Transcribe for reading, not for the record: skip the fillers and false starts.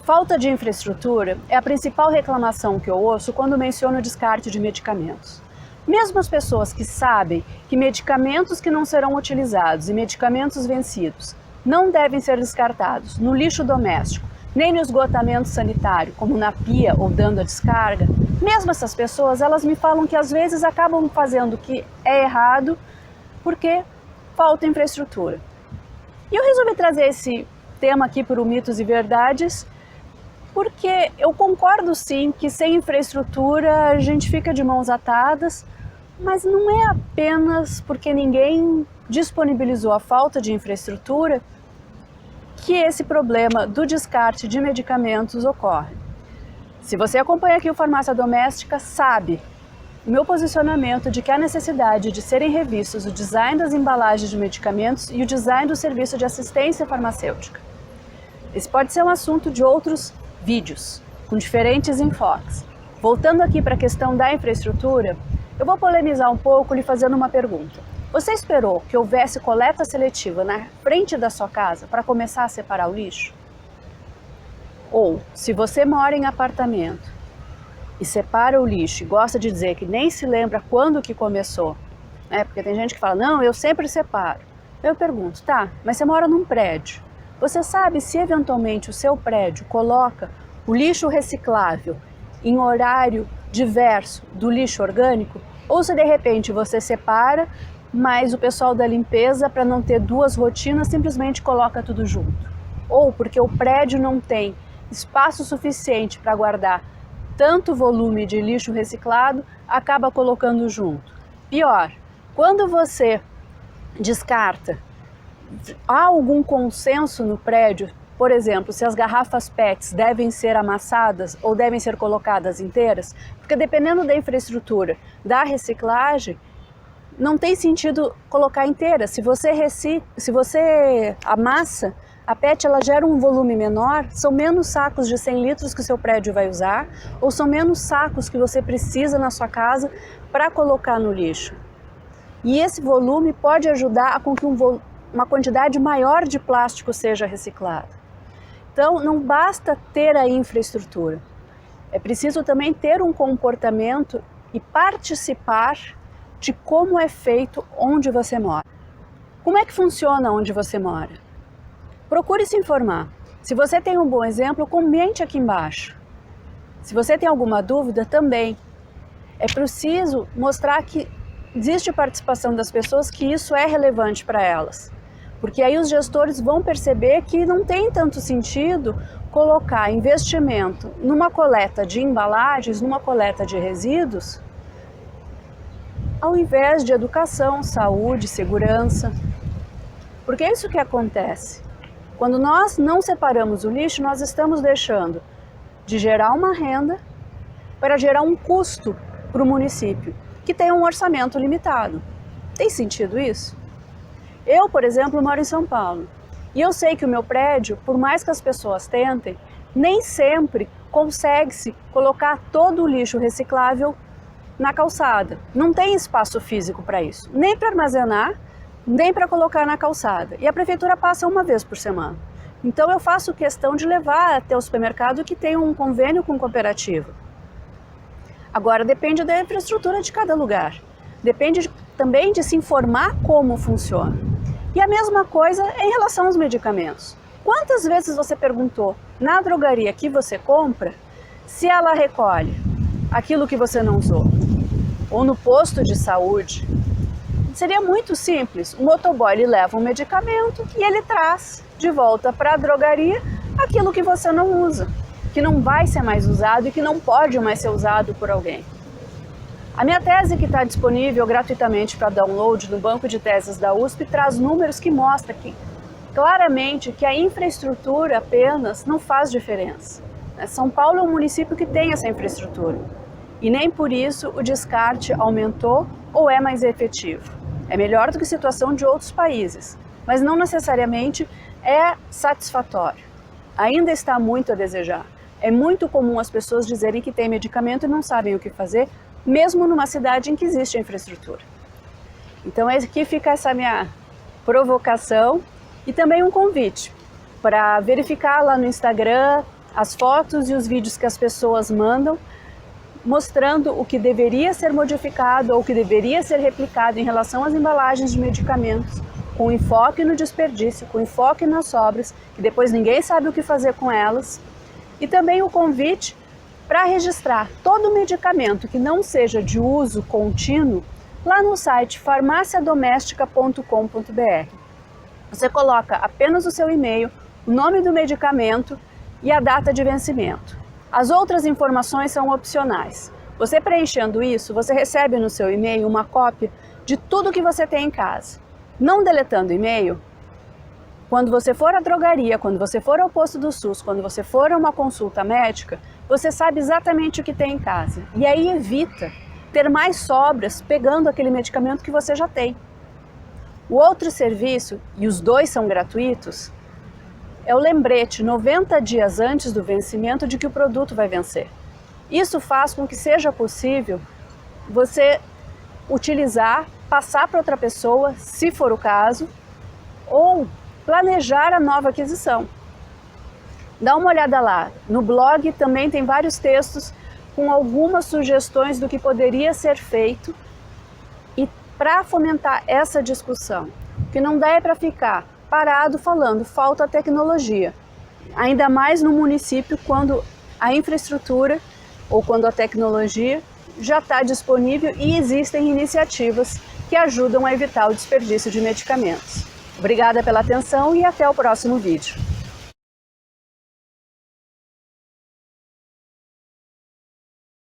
Falta de infraestrutura é a principal reclamação que eu ouço quando menciono o descarte de medicamentos. Mesmo as pessoas que sabem que medicamentos que não serão utilizados e medicamentos vencidos não devem ser descartados no lixo doméstico, nem no esgotamento sanitário, como na pia ou dando a descarga, mesmo essas pessoas, elas me falam que às vezes acabam fazendo o que é errado porque falta infraestrutura. E eu resolvi trazer esse tema aqui para o Mitos e Verdades, porque eu concordo sim que sem infraestrutura a gente fica de mãos atadas, mas não é apenas porque ninguém disponibilizou a falta de infraestrutura que esse problema do descarte de medicamentos ocorre. Se você acompanha aqui o Farmácia Doméstica, sabe o meu posicionamento de que há necessidade de serem revistos o design das embalagens de medicamentos e o design do serviço de assistência farmacêutica. Esse pode ser um assunto de outros vídeos, com diferentes enfoques. Voltando aqui para a questão da infraestrutura, eu vou polemizar um pouco lhe fazendo uma pergunta. Você esperou que houvesse coleta seletiva na frente da sua casa para começar a separar o lixo? Ou, se você mora em apartamento e separa o lixo e gosta de dizer que nem se lembra quando que começou, né? Porque tem gente que fala, não, eu sempre separo. Eu pergunto, tá, mas você mora num prédio. Você sabe se eventualmente o seu prédio coloca o lixo reciclável em horário diverso do lixo orgânico? Ou se de repente você separa, mas o pessoal da limpeza, para não ter duas rotinas, simplesmente coloca tudo junto? Ou porque o prédio não tem espaço suficiente para guardar tanto volume de lixo reciclado, acaba colocando junto. Pior, quando você descarta, há algum consenso no prédio, por exemplo, se as garrafas PETs devem ser amassadas ou devem ser colocadas inteiras? Porque dependendo da infraestrutura da reciclagem, não tem sentido colocar inteira. Se você amassa, a PET ela gera um volume menor, são menos sacos de 100 litros que o seu prédio vai usar, ou são menos sacos que você precisa na sua casa para colocar no lixo. E esse volume pode ajudar a com que uma quantidade maior de plástico seja reciclado. Então, não basta ter a infraestrutura, é preciso também ter um comportamento e participar de como é feito onde você mora. Como é que funciona onde você mora? Procure se informar. Se você tem um bom exemplo, comente aqui embaixo. Se você tem alguma dúvida, também. É preciso mostrar que existe participação das pessoas, que isso é relevante para elas. Porque aí os gestores vão perceber que não tem tanto sentido colocar investimento numa coleta de embalagens, numa coleta de resíduos, ao invés de educação, saúde, segurança. Porque é isso que acontece. Quando nós não separamos o lixo, nós estamos deixando de gerar uma renda para gerar um custo para o município, que tem um orçamento limitado. Tem sentido isso? Eu, por exemplo, moro em São Paulo e eu sei que o meu prédio, por mais que as pessoas tentem, nem sempre consegue-se colocar todo o lixo reciclável na calçada. Não tem espaço físico para isso, nem para armazenar, nem para colocar na calçada. E a prefeitura passa uma vez por semana. Então eu faço questão de levar até o supermercado que tem um convênio com cooperativa. Agora depende da infraestrutura de cada lugar. Depende também de se informar como funciona. E a mesma coisa em relação aos medicamentos. Quantas vezes você perguntou na drogaria que você compra se ela recolhe aquilo que você não usou? Ou no posto de saúde? Seria muito simples. O motoboy ele leva um medicamento e ele traz de volta para a drogaria aquilo que você não usa, que não vai ser mais usado e que não pode mais ser usado por alguém. A minha tese, que está disponível gratuitamente para download no banco de teses da USP, traz números que mostram claramente que a infraestrutura apenas não faz diferença. São Paulo é um município que tem essa infraestrutura e nem por isso o descarte aumentou ou é mais efetivo. É melhor do que a situação de outros países, mas não necessariamente é satisfatório. Ainda está muito a desejar. É muito comum as pessoas dizerem que têm medicamento e não sabem o que fazer, mesmo numa cidade em que existe a infraestrutura. Então aqui fica essa minha provocação e também um convite para verificar lá no Instagram as fotos e os vídeos que as pessoas mandam, mostrando o que deveria ser modificado ou o que deveria ser replicado em relação às embalagens de medicamentos, com enfoque no desperdício, com enfoque nas sobras, que depois ninguém sabe o que fazer com elas. E também o convite para registrar todo medicamento que não seja de uso contínuo lá no site farmaciadomestica.com.br. Você coloca apenas o seu e-mail, o nome do medicamento e a data de vencimento. As outras informações são opcionais. Você preenchendo isso, você recebe no seu e-mail uma cópia de tudo que você tem em casa. Não deletando o e-mail, quando você for à drogaria, quando você for ao posto do SUS, quando você for a uma consulta médica, você sabe exatamente o que tem em casa. E aí evita ter mais sobras pegando aquele medicamento que você já tem. O outro serviço, e os dois são gratuitos, é o lembrete 90 dias antes do vencimento de que o produto vai vencer. Isso faz com que seja possível você utilizar, passar para outra pessoa, se for o caso, ou planejar a nova aquisição. Dá uma olhada lá. No blog também tem vários textos com algumas sugestões do que poderia ser feito e para fomentar essa discussão. O que não dá é para ficar parado falando, falta tecnologia. Ainda mais no município quando a infraestrutura ou quando a tecnologia já está disponível e existem iniciativas que ajudam a evitar o desperdício de medicamentos. Obrigada pela atenção e até o próximo vídeo.